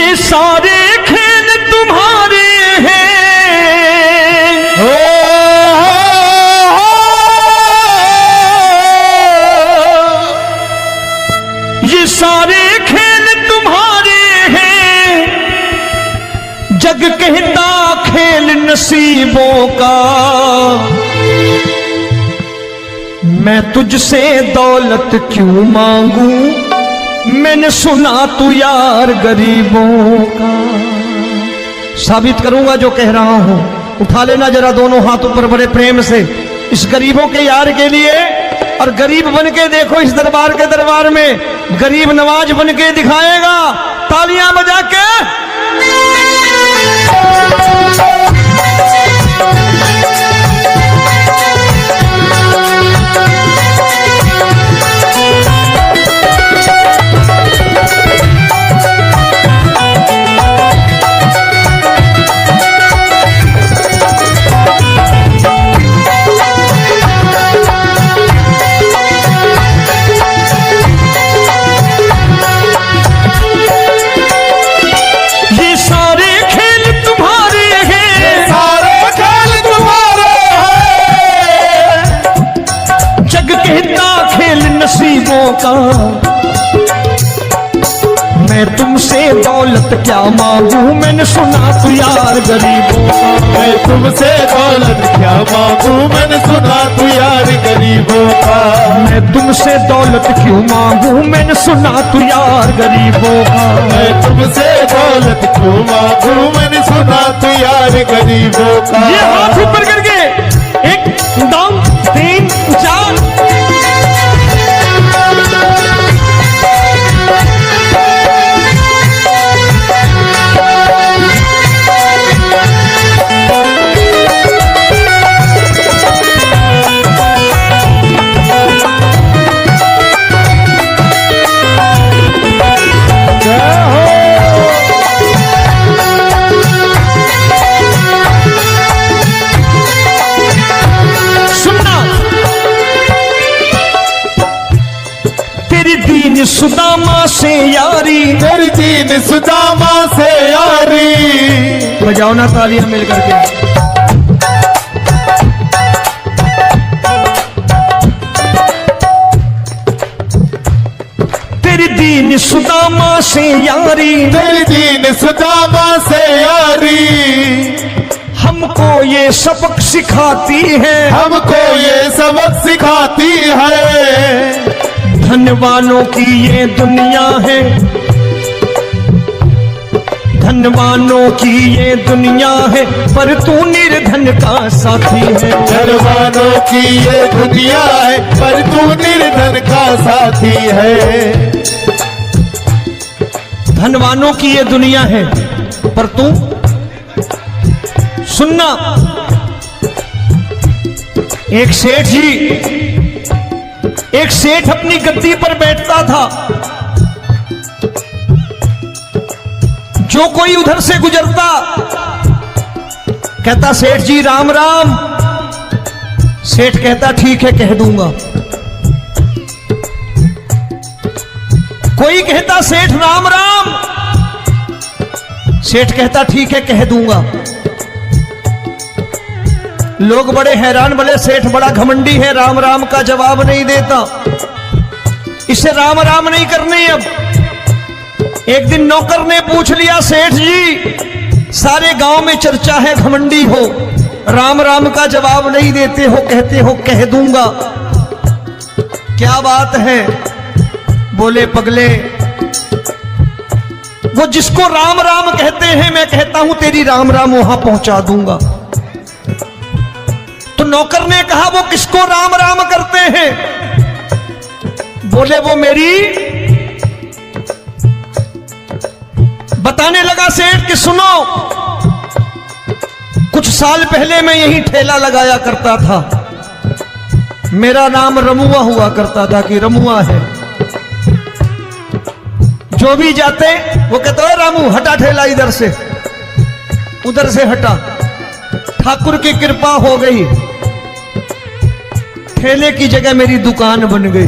ये सारे खेल तुम्हारे हैं, ये सारे खेल तुम्हारे हैं, जग कहता खेल नसीबों का। मैं तुझसे दौलत क्यों मांगू, मैंने सुना तू यार गरीबों का। साबित करूंगा जो कह रहा हूं। उठा लेना जरा दोनों हाथ ऊपर बड़े प्रेम से इस गरीबों के यार के लिए। और गरीब बन के देखो इस दरबार के दरबार में गरीब नवाज बन के दिखाएगा, तालियां बजा के। नसीबों का मैं तुमसे दौलत क्या मांगू, मैंने सुना तू यार गरीबों का। मैं तुमसे दौलत क्या मांगू, मैंने सुना तू यार गरीबों का। मैं तुमसे दौलत क्यों मांगू, मैंने सुना तू यार गरीबों का। मैं तुमसे दौलत क्यों मांगू, मैंने सुना तू यार गरीबों का। ये हाथ ऊपर करके 1 2 3 4। सुदामा से यारी, तेरी दीन सुदामा से यारी। बजाओ ना तालियां मिल करके। तेरी दीन सुदामा से यारी, तेरी दीन सुदामा से यारी। हमको ये सबक सिखाती है, हमको ये सबक सिखाती है। धनवानों की ये दुनिया है, धनवानों की ये दुनिया है, पर तू निर्धन का साथी है। धनवानों की ये दुनिया है, पर तू निर्धन का साथी है। धनवानों की ये दुनिया है, पर तू सुनना। एक सेठ जी, एक सेठ अपनी गद्दी पर बैठता था। जो कोई उधर से गुजरता कहता सेठ जी राम राम। सेठ कहता ठीक है कह दूंगा। कोई कहता सेठ राम राम। सेठ कहता ठीक है कह दूंगा। लोग बड़े हैरान, बोले सेठ बड़ा घमंडी है, राम राम का जवाब नहीं देता, इसे राम राम नहीं करने। अब एक दिन नौकर ने पूछ लिया, सेठ जी सारे गांव में चर्चा है घमंडी हो, राम राम का जवाब नहीं देते हो, कहते हो कह दूंगा, क्या बात है? बोले पगले, वो जिसको राम राम कहते हैं मैं कहता हूं तेरी राम राम वहां पहुंचा दूंगा। तो नौकर ने कहा वो किसको राम राम करते हैं? बोले वो मेरी। बताने लगा सेठ कि सुनो, कुछ साल पहले मैं यही ठेला लगाया करता था, मेरा नाम रमुआ हुआ करता था कि रमुआ है। जो भी जाते वो कहते हैं रामू हटा ठेला इधर से, उधर से हटा। ठाकुर की कृपा हो गई, ठेले की जगह मेरी दुकान बन गई,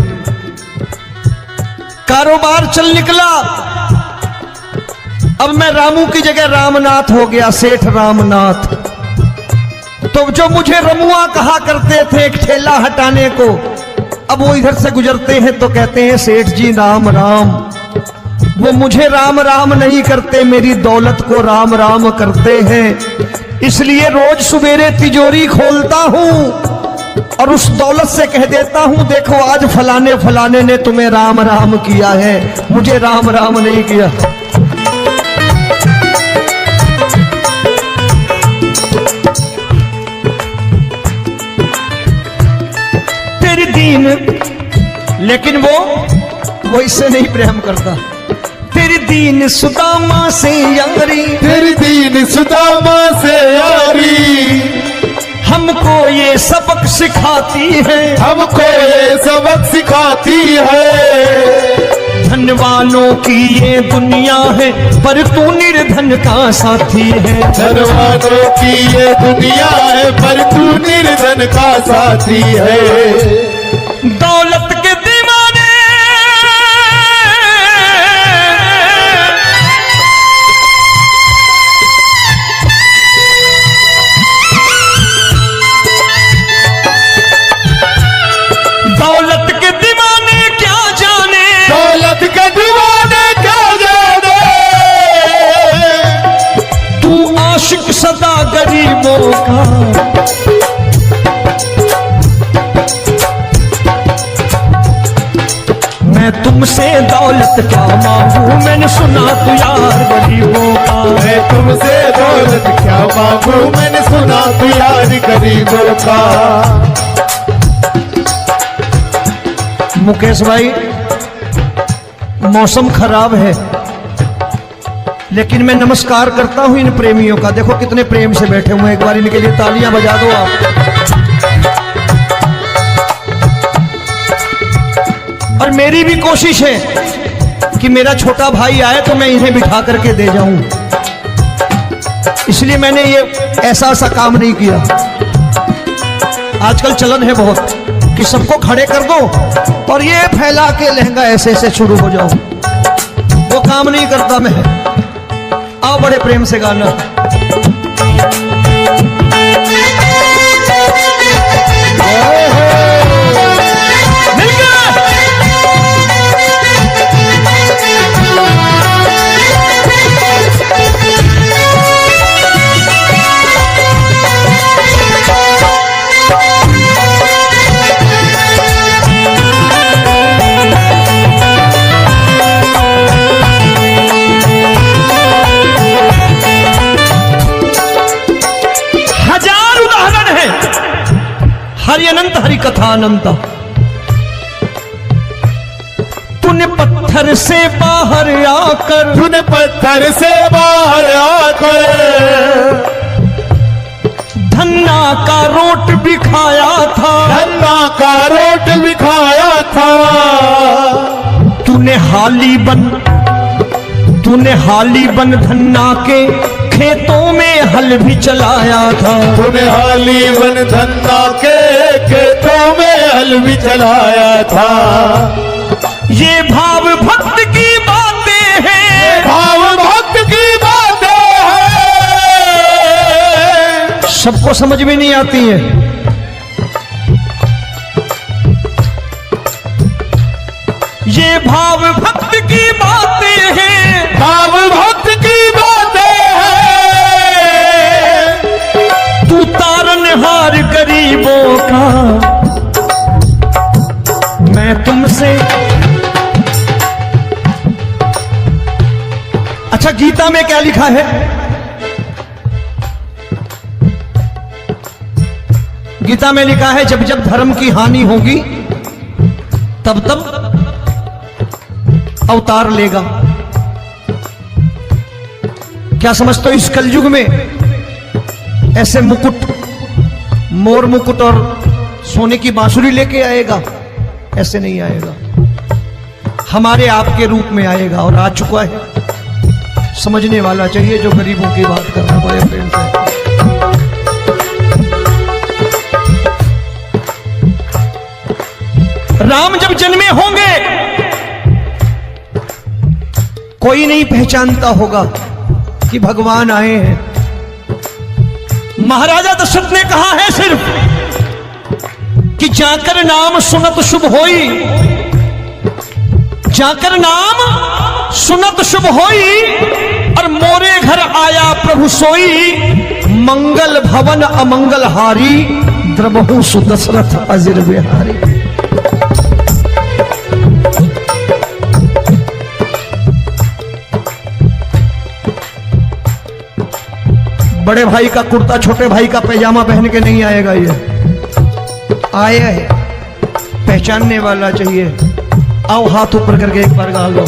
कारोबार चल निकला। अब मैं रामू की जगह रामनाथ हो गया, सेठ रामनाथ। तो जो मुझे रमुआ कहा करते थे एक ठेला हटाने को, अब वो इधर से गुजरते हैं तो कहते हैं सेठ जी राम राम। वो मुझे राम राम नहीं करते, मेरी दौलत को राम राम करते हैं। इसलिए रोज सवेरे तिजोरी खोलता हूं और उस दौलत से कह देता हूं, देखो आज फलाने फलाने ने तुम्हें राम राम किया है, मुझे राम राम नहीं किया। तेरी दीन, लेकिन वो इससे नहीं प्रेम करता। तेरी दीन सुदामा से यारी, तेरी दीन सुदामा से यारी हमको ये सबक सिखाती है, हमको ये सबक सिखाती है। धन वालों की ये दुनिया है पर तू निर्धन का साथी है। धन वालों की ये दुनिया है पर तू निर्धन का साथी है। दौलत के दीवाने दौलत के दीवाने क्या जाने, दौलत के दीवाने क्या जाने। तू आशिक सदा गरीबों का। मैं तुमसे दौलत क्या मांगू, मैंने सुना तू यार गरीबों का। मैं तुमसे दौलत क्या मांगू, मैंने सुना तू यार गरीबों का। मुकेश भाई, मौसम खराब है लेकिन मैं नमस्कार करता हूं इन प्रेमियों का। देखो कितने प्रेम से बैठे हुए हैं, एक बार इनके लिए तालियां बजा दो आप। और मेरी भी कोशिश है कि मेरा छोटा भाई आए तो मैं इन्हें बिठा करके दे जाऊं, इसलिए मैंने ये ऐसा काम नहीं किया। आजकल चलन है बहुत कि सबको खड़े कर दो और ये फैला के लहंगा ऐसे ऐसे शुरू हो जाओ, वो काम नहीं करता मैं। आओ बड़े प्रेम से गाना। हरि अनंत हरि कथा अनंत। तूने पत्थर से बाहर आकर, तूने पत्थर से बाहर आकर धन्ना का रोट भी खाया था, धन्ना का रोट भी खाया था। तूने हाली बन धन्ना के खेतों में हल भी चलाया था। तूने हाली बन धन्ना के खेतों में हल भी चलाया था। ये भाव भक्त की बातें हैं, भाव भक्त की बातें हैं, सबको समझ में नहीं आती है। ये भाव भक्त की बातें हैं, भाव भक्त की बातें हैं। तू तारनहार गरीबों का, मैं तुमसे। अच्छा, गीता में क्या लिखा है? गीता में लिखा है जब जब धर्म की हानि होगी तब तब अवतार लेगा। क्या समझते हो, इस कलयुग में ऐसे मुकुट, मोर मुकुट और सोने की बांसुरी लेके आएगा? ऐसे नहीं आएगा, हमारे आपके रूप में आएगा और आ चुका है। समझने वाला चाहिए जो गरीबों की बात करना बड़े प्रेम से। राम जब जन्मे होंगे कोई नहीं पहचानता होगा, कि भगवान आए हैं। महाराजा दशरथ ने कहा है सिर्फ कि जाकर नाम सुनत शुभ होई, जाकर नाम सुनत शुभ होई, और मोरे घर आया प्रभु सोई, मंगल भवन अमंगल हारी, द्रबहु सुदशरथ अजिर बिहारी। बड़े भाई का कुर्ता छोटे भाई का पैजामा पहन के नहीं आएगा, ये आया है पहचानने वाला चाहिए। आओ हाथ ऊपर करके एक बार गा लो।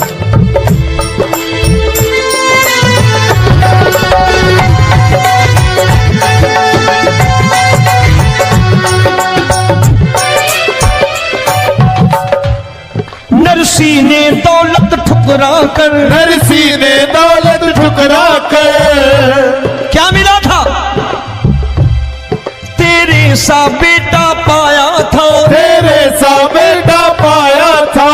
नरसी ने दौलत ठुकरा कर, नरसी ने दौलत ठुकरा कर, क्या मिला था? तेरे सा बेटा पाया था, तेरे सा बेटा पाया था।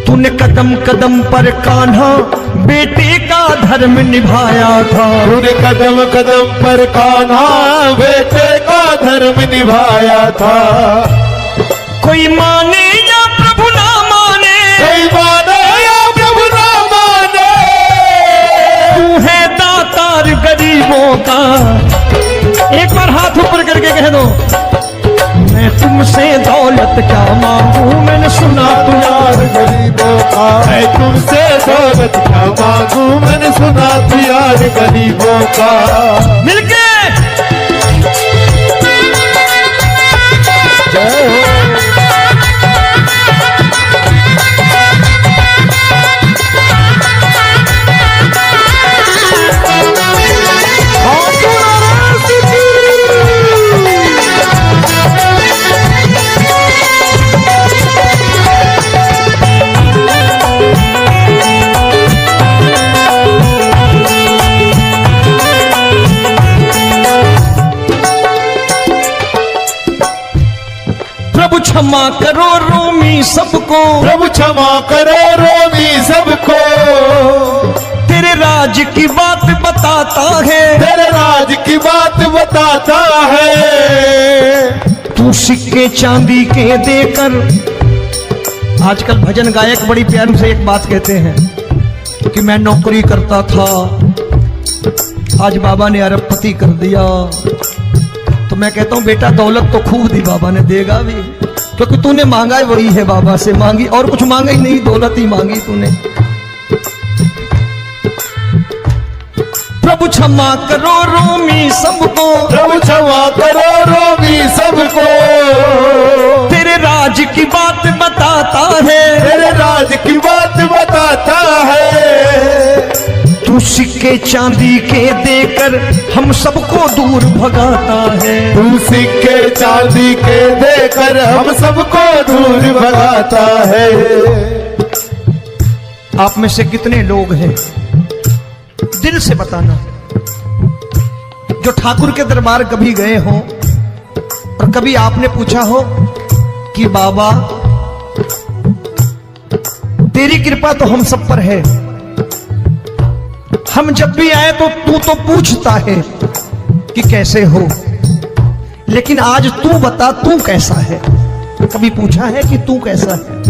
तूने कदम कदम पर कान्हा बेटे का धर्म निभाया था, तूने कदम कदम पर कान्हा बेटे का धर्म निभाया था। कोई माने या प्रभु ना माने, कोई माने या प्रभु ना माने, तू है दातार गरीबों का। एक बार हाथ ऊपर करके कह दो, मैं तुमसे दौलत क्या मांगू, मैंने सुना तू यार गरीबों का। मैं तुमसे दौलत क्या मांगू, मैंने सुना तू यार गरीबों का। मिलके क्षमा करो रोमी सबको, प्रभु क्षमा करो रोमी सबको। तेरे राज की बात बताता है, तेरे राज की बात बताता है। तू सिक्के चांदी के देकर, आजकल भजन गायक बड़ी प्यार से एक बात कहते हैं कि मैं नौकरी करता था, आज बाबा ने अरबपति कर दिया। तो मैं कहता हूं बेटा दौलत तो खूब दी बाबा ने, देगा भी, क्योंकि तूने मांगा वही है बाबा से, मांगी और कुछ मांगा ही नहीं, दौलत ही मांगी तूने। प्रभु क्षमा करो रोमी सबको, प्रभु क्षमा करो रोमी सबको। तेरे राज की बात बताता है, तेरे राज की बात बताता है। तू सिक्के चांदी के देकर हम सबको दूर भगाता है, तू सिक्के चांदी के देकर हम सबको दूर भगाता है। आप में से कितने लोग हैं, दिल से बताना, जो ठाकुर के दरबार कभी गए हो और कभी आपने पूछा हो कि बाबा तेरी कृपा तो हम सब पर है, हम जब भी आए तो तू तो पूछता है कि कैसे हो, लेकिन आज तू बता तू कैसा है। कभी पूछा है कि तू कैसा है?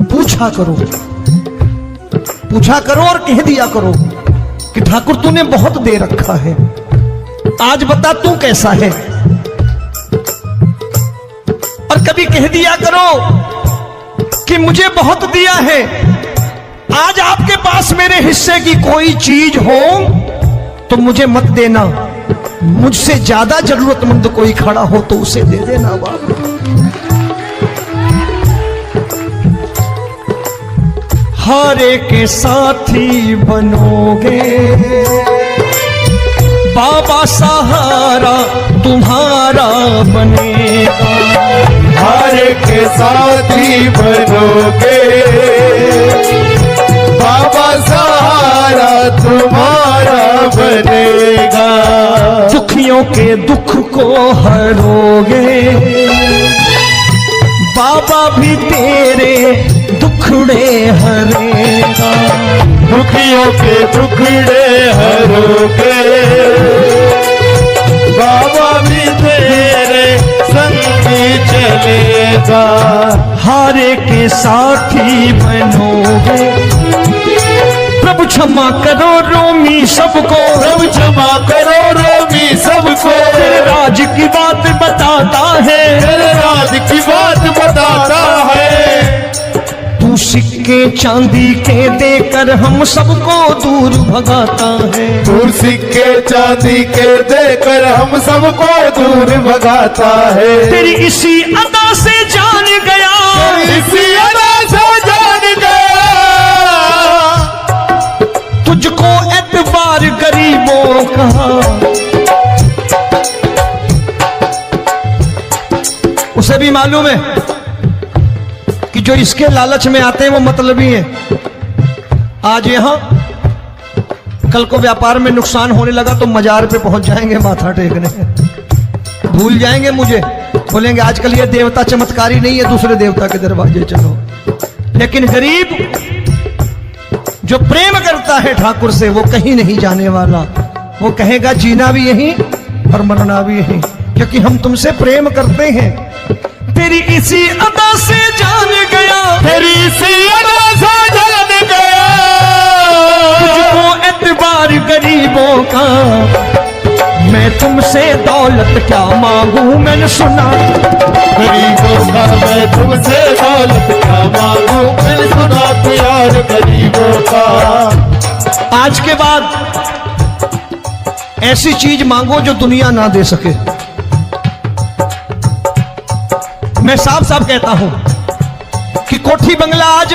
पूछा करो, पूछा करो और कह दिया करो कि ठाकुर तूने बहुत दे रखा है, आज बता तू कैसा है। और कभी कह दिया करो कि मुझे बहुत दिया है, आज आपके पास मेरे हिस्से की कोई चीज हो तो मुझे मत देना, मुझसे ज्यादा जरूरतमंद कोई खड़ा हो तो उसे दे देना बाबा। हारे के साथी बनोगे बाबा, सहारा तुम्हारा बनेगा। हारे के साथी बनोगे बाबा, सहारा तुम्हारा बनेगा। दुखियों के दुख को हरोगे बाबा, भी तेरे दुखड़े हरेगा। दुखियों के टुकड़े हरोगे, बाबा भी तेरे संगी चलेगा। हारे के साथी बनोगे, प्रभु क्षमा करो रोमी सबको, प्रभु क्षमा करो रोमी सबको। तेरे राज की बात बताता है, तेरे राज की बात बताता है। तू सिक्के चांदी के देकर हम सबको दूर भगाता है। दूर सिक्के चांदी के देकर हम सबको दूर भगाता है। तेरी इसी अदा से जान गया, इसी अदा से जान गया, तुझको एतबार गरीबों का। उसे भी मालूम है कि जो इसके लालच में आते हैं वो मतलबी हैं। आज यहां कल को व्यापार में नुकसान होने लगा तो मजार पे पहुंच जाएंगे माथा टेकने, भूल जाएंगे मुझे, बोलेंगे आजकल ये देवता चमत्कारी नहीं है, दूसरे देवता के दरवाजे चलो। लेकिन गरीब जो प्रेम करता है ठाकुर से वो कहीं नहीं जाने वाला, वो कहेगा जीना भी यहीं और मरना भी यहीं, क्योंकि हम तुमसे प्रेम करते हैं। तेरी इसी अदा से जान गया, तेरी इसी अदा से जान गया, तुझको एतबार गरीबों का। मैं तुमसे दौलत क्या मांगू, मैंने सुना गरीबों का। मैं तुमसे दौलत क्या मांगू, मैंने सुना तो यार गरीबों का। आज के बाद ऐसी चीज मांगो जो दुनिया ना दे सके। मैं साफ साफ कहता हूं कि कोठी बंगला आज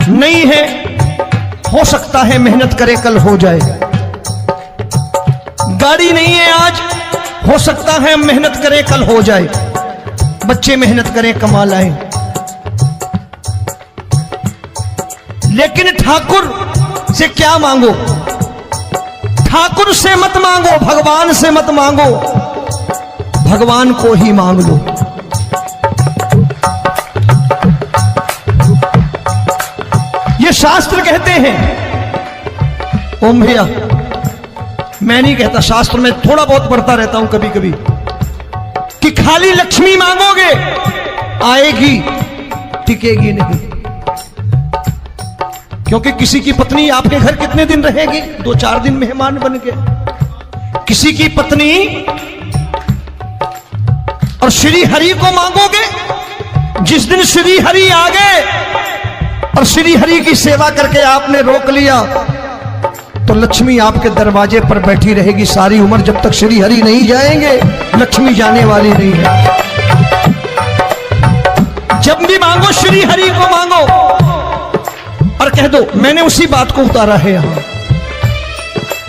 नहीं है, हो सकता है मेहनत करे कल हो जाए। गाड़ी नहीं है आज, हो सकता है मेहनत करें कल हो जाए। बच्चे मेहनत करें कमा लाएं, लेकिन ठाकुर से क्या मांगो? ठाकुर से मत मांगो, भगवान से मत मांगो, भगवान को ही मांग लो। ये शास्त्र कहते हैं। ओम भैया, मैं नहीं कहता, शास्त्र में थोड़ा बहुत पढ़ता रहता हूं कभी कभी, कि खाली लक्ष्मी मांगोगे आएगी, टिकेगी नहीं। क्योंकि किसी की पत्नी आपके घर कितने दिन रहेगी? 2-4 दिन मेहमान बन के। किसी की पत्नी और श्री हरि को मांगोगे, जिस दिन श्री हरि आ गए और श्री हरि की सेवा करके आपने रोक लिया तो लक्ष्मी आपके दरवाजे पर बैठी रहेगी सारी उम्र। जब तक श्री हरि नहीं जाएंगे लक्ष्मी जाने वाली नहीं है। जब भी मांगो श्री हरि को मांगो और कह दो मैंने उसी बात को उतारा है यहां।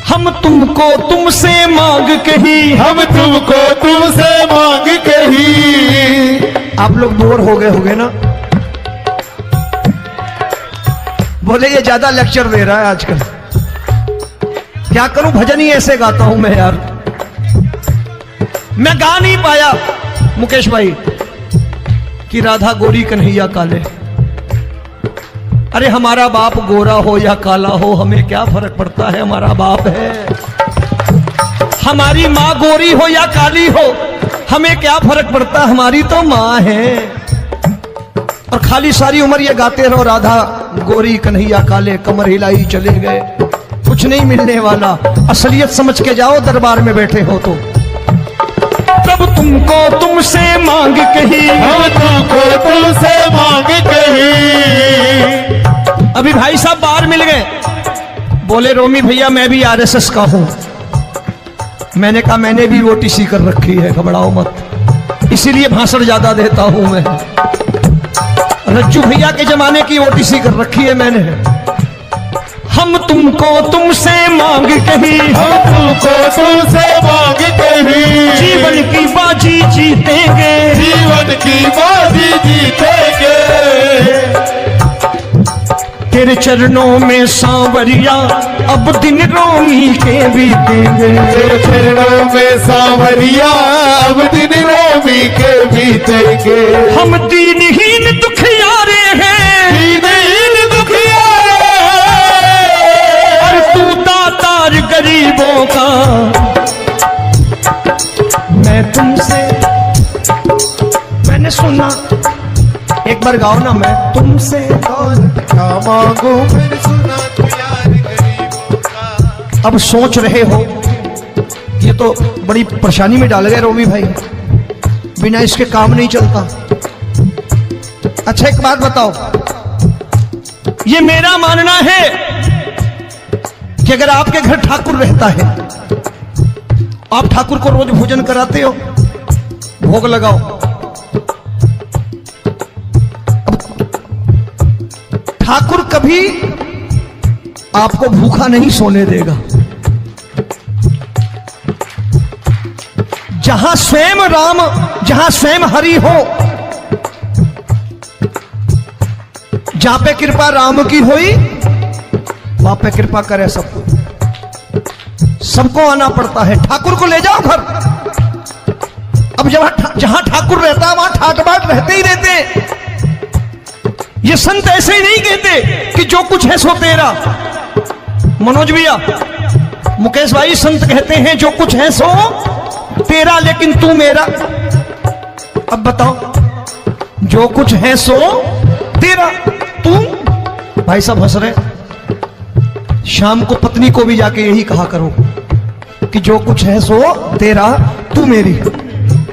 हम तुमको तुमसे मांग कही, हम तुमको तुमसे मांग कही। आप लोग बोर हो गए ना? बोले ये ज्यादा लेक्चर दे रहा है आजकल। क्या करूं, भजन ही ऐसे गाता हूं मैं यार। मैं गा नहीं पाया मुकेश भाई कि राधा गोरी कन्हैया काले। अरे हमारा बाप गोरा हो या काला हो हमें क्या फर्क पड़ता है, हमारा बाप है। हमारी माँ गोरी हो या काली हो हमें क्या फर्क पड़ता, हमारी तो माँ है। और खाली सारी उम्र ये गाते रहो राधा गोरी कन्हैया काले, कमर हिलाई चले गए, कुछ नहीं मिलने वाला। असलियत समझ के जाओ दरबार में बैठे हो तो। प्रभु तुमको तुमसे मांग कही, हम तुमको तुमसे मांग कही। अभी भाई साहब बाहर मिल गए, बोले रोमी भैया मैं भी आरएसएस का हूं। मैंने कहा मैंने भी ओटीसी कर रखी है, घबराओ मत, इसीलिए भाषण ज्यादा देता हूं मैं। रज्जू भैया के जमाने की ओटीसी कर रखी है मैंने। हम तुमको तुमसे मांग कही, हम तुमको तुमसे मांग कही। जीवन की बाजी जीतेंगे, जीवन की बाजी जीतेंगे। तेरे चरणों में सांवरिया अब दिन रोमी के बीतेंगे। तेरे चरणों में सांवरिया अब दिन रोमी के बीतेंगे। हम दीनहीन दुखियारे हैं, दीनहीन दुखियारे हैं, गरीबों का। मैं तुमसे, मैंने सुना, एक बार गाओ ना, मैं तुमसे दौलत क्या मांगू मैंने सुना तू यार गरीबों का। अब सोच रहे हो ये तो बड़ी परेशानी में डाल गए रोमी भाई, बिना इसके काम नहीं चलता। अच्छा एक बात बताओ, ये मेरा मानना है कि अगर आपके घर ठाकुर रहता है, आप ठाकुर को रोज भोजन कराते हो, भोग लगाओ, ठाकुर कभी आपको भूखा नहीं सोने देगा। जहां स्वयं राम, जहां स्वयं हरि हो, जहां पे कृपा राम की हुई, वहां पे कृपा करे सबको। सबको आना पड़ता है, ठाकुर को ले जाओ घर। अब जहां ठाकुर रहता है वहां ठाट बाट रहते ही रहते हैं। ये संत ऐसे ही नहीं कहते कि जो कुछ है सो तेरा। मनोज भैया, मुकेश भाई, संत कहते हैं जो कुछ है सो तेरा लेकिन तू मेरा। अब बताओ, जो कुछ है सो तेरा, तू। भाई साहब हंस रहे। शाम को पत्नी को भी जाके यही कहा करो कि जो कुछ है सो तेरा, तू मेरी।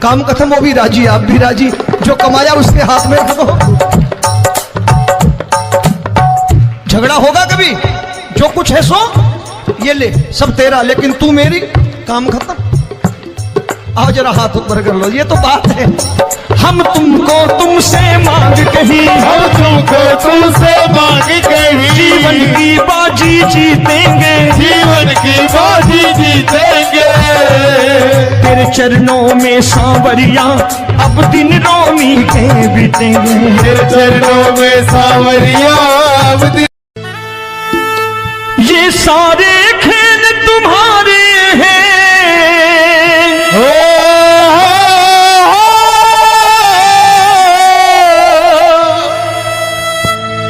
काम खत्म, वो भी राजी, आप भी राजी, जो कमाया उसके हाथ में रख दो। झगड़ा होगा कभी? जो कुछ है सो ये ले, सब तेरा लेकिन तू मेरी, काम खत्म। आओ जरा हाथ ऊपर कर लो, ये तो बात है। हम तुमको तुमसे मांग कहीं, हम तुमको तुमसे मांग कहीं, जीवन की बाजी जीतेंगे, जीवन की बाजी जीतेंगे। तेरे चरणों में सांवरिया अब दिन रोमी के बीतेंगे। तेरे चरणों में सांवरिया अब दिन। ये सारे खेल तुम्हारे हैं,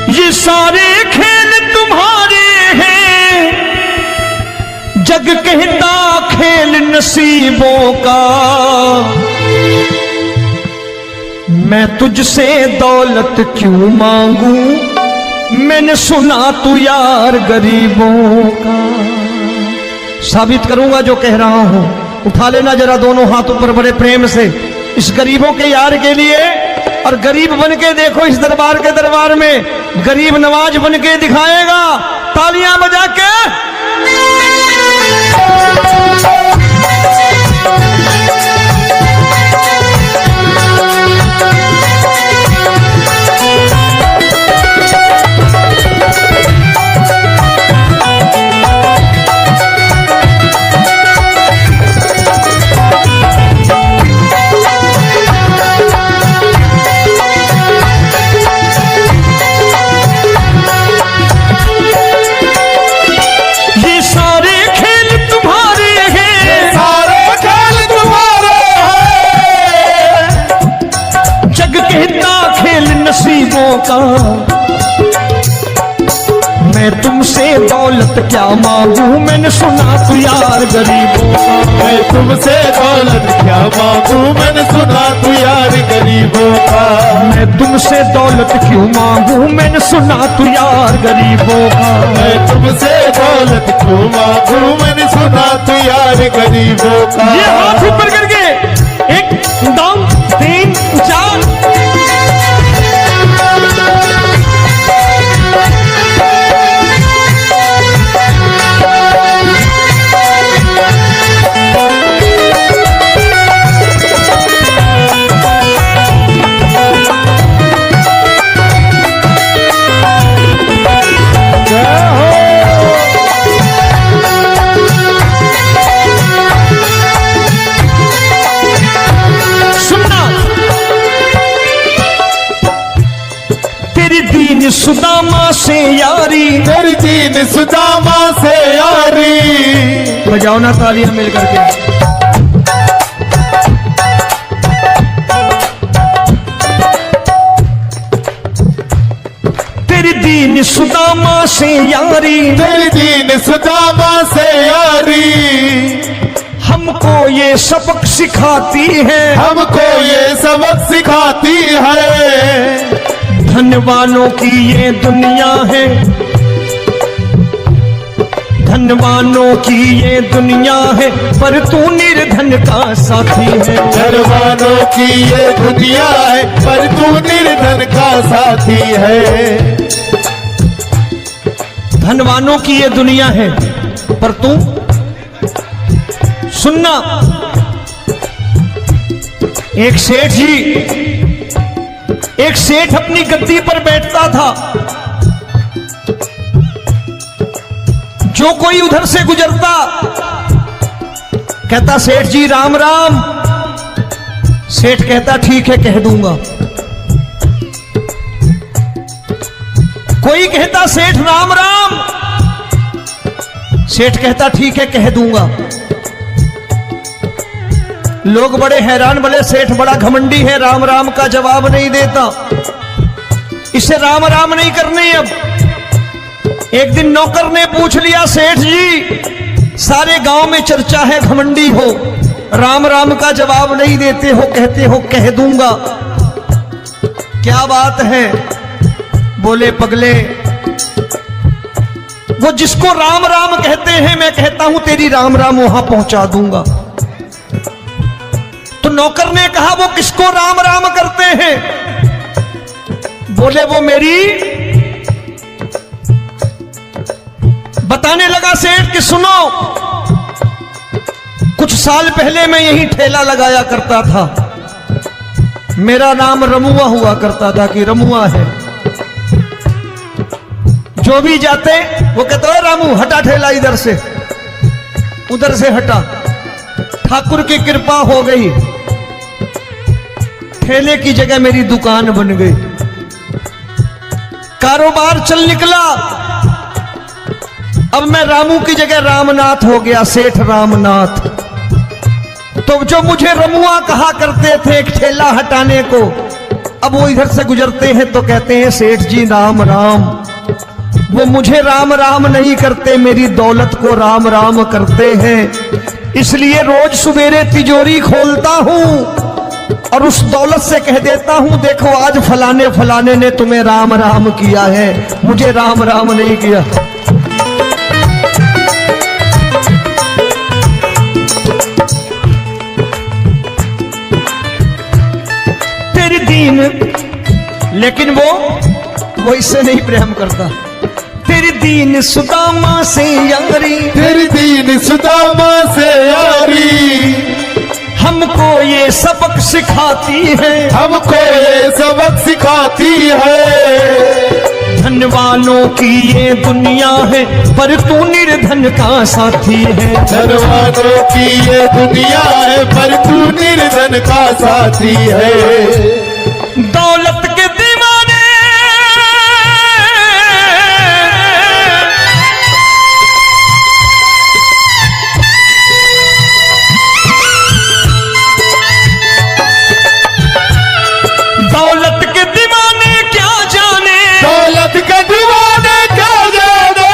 ये सारे खेल तुम्हारे हैं, जग कहता खेल नसीबों का। मैं तुझसे दौलत क्यों मांगू, मैंने सुना तू यार गरीबों का। साबित करूंगा जो कह रहा हूं। उठा लेना जरा दोनों हाथ ऊपर बड़े प्रेम से, इस गरीबों के यार के लिए। और गरीब बन के देखो इस दरबार के दरबार में, गरीब नवाज बन के दिखाएगा, तालियां बजा के। नसीबों का। मैं तुमसे दौलत क्या मांगू, मैंने सुना तू यार गरीबों का। मैं तुमसे दौलत क्या मांगू, मैंने सुना तू यार गरीबों का। मैं तुमसे दौलत क्यों मांगू, मैंने सुना तू यार गरीबों का। मैं तुमसे दौलत क्यों मांगू, मैंने सुना तू यार गरीबों का। ये हाथ ऊपर करके, एक दो तीन चार। सुदामा से यारी, तेरी दीन सुदामा से यारी। बजाओ ना तालियां मिल करके। तेरी दीन सुदामा से यारी, तेरी दीन सुदामा से यारी, हमको ये सबक सिखाती है, हमको ये सबक सिखाती है। धनवानों की ये दुनिया है, धनवानों की ये दुनिया है, पर तू निर्धन का साथी है। धनवानों की ये दुनिया है, पर तू निर्धन का साथी है। धनवानों की ये दुनिया है, पर तू सुनना। एक सेठ जी, एक सेठ अपनी गद्दी पर बैठता था, जो कोई उधर से गुजरता कहता सेठ जी राम राम। सेठ कहता ठीक है कह दूंगा। कोई कहता सेठ राम राम, सेठ कहता ठीक है कह दूंगा। लोग बड़े हैरान, बोले सेठ बड़ा घमंडी है, राम राम का जवाब नहीं देता, इसे राम राम नहीं करने। अब एक दिन नौकर ने पूछ लिया, सेठ जी सारे गांव में चर्चा है घमंडी हो, राम राम का जवाब नहीं देते हो, कहते हो कह दूंगा, क्या बात है? बोले पगले, वो जिसको राम राम कहते हैं मैं कहता हूं तेरी राम राम वहां पहुंचा दूंगा। तो नौकर ने कहा वो किसको राम राम करते हैं? बोले वो मेरी, बताने लगा सेठ कि सुनो, कुछ साल पहले मैं यही ठेला लगाया करता था, मेरा नाम रमुआ हुआ करता था कि रमुआ है। जो भी जाते वो कहते हैं रामू हटा ठेला इधर से, उधर से हटा। ठाकुर की कृपा हो गई, ठेले की जगह मेरी दुकान बन गई, कारोबार चल निकला। अब मैं रामू की जगह रामनाथ हो गया, सेठ रामनाथ। तो जो मुझे रमुआ कहा करते थे एक ठेला हटाने को, अब वो इधर से गुजरते हैं तो कहते हैं सेठ जी राम राम। वो मुझे राम राम नहीं करते, मेरी दौलत को राम राम करते हैं। इसलिए रोज सवेरे तिजोरी खोलता हूं और उस दौलत से कह देता हूं देखो आज फलाने फलाने ने तुम्हें राम राम किया है, मुझे राम राम नहीं किया। तेरी दीन, लेकिन वो इससे नहीं प्रेम करता। तेरी दीन सुदामा से यारी, तेरी दीन सुदामा से यारी, हमको ये सबक सिखाती है, हमको ये सबक सिखाती है। धनवानों की ये दुनिया है, पर तू निर्धन का साथी है। धनवानों की ये दुनिया है, पर तू निर्धन का साथी है। दौलत के दीवाने दौलत के दीवाने क्या जाने, दौलत के दीवाने क्या जाने,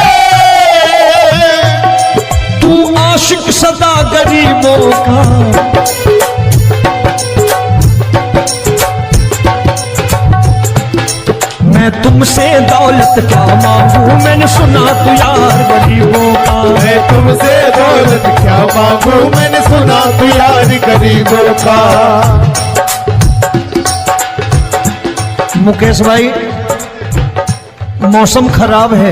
तू आशिक सदा गरीबों का। मैं तुमसे दौलत क्या मांगू, मैंने सुना तू यार गरीबों का। मैं तुमसे दौलत क्या मांगू, मैंने सुना तू यार गरीबों का। मुकेश भाई मौसम खराब है,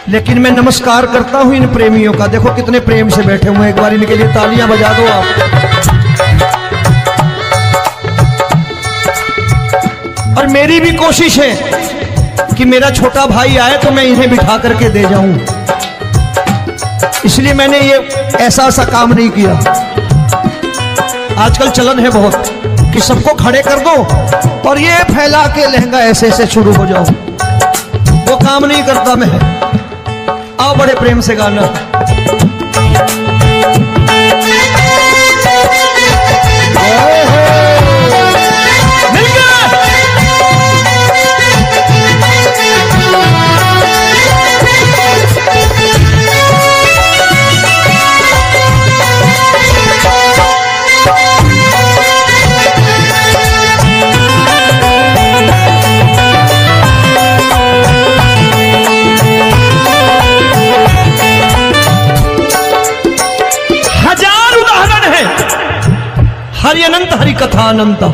लेकिन मैं नमस्कार करता हूं इन प्रेमियों का। देखो कितने प्रेम से बैठे हुए हैं, एक बार इनके लिए तालियां बजा दो आप। और मेरी भी कोशिश है कि मेरा छोटा भाई आए तो मैं इन्हें बिठा करके दे जाऊं, इसलिए मैंने ये ऐसा काम नहीं किया। आजकल चलन है बहुत कि सबको खड़े कर दो और ये फैला के लहंगा ऐसे ऐसे शुरू हो जाओ, वो काम नहीं करता मैं। आओ बड़े प्रेम से गाना। मिल गया। हरि कथा अनंता।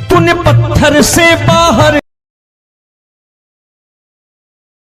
तूने पत्थर से बाहर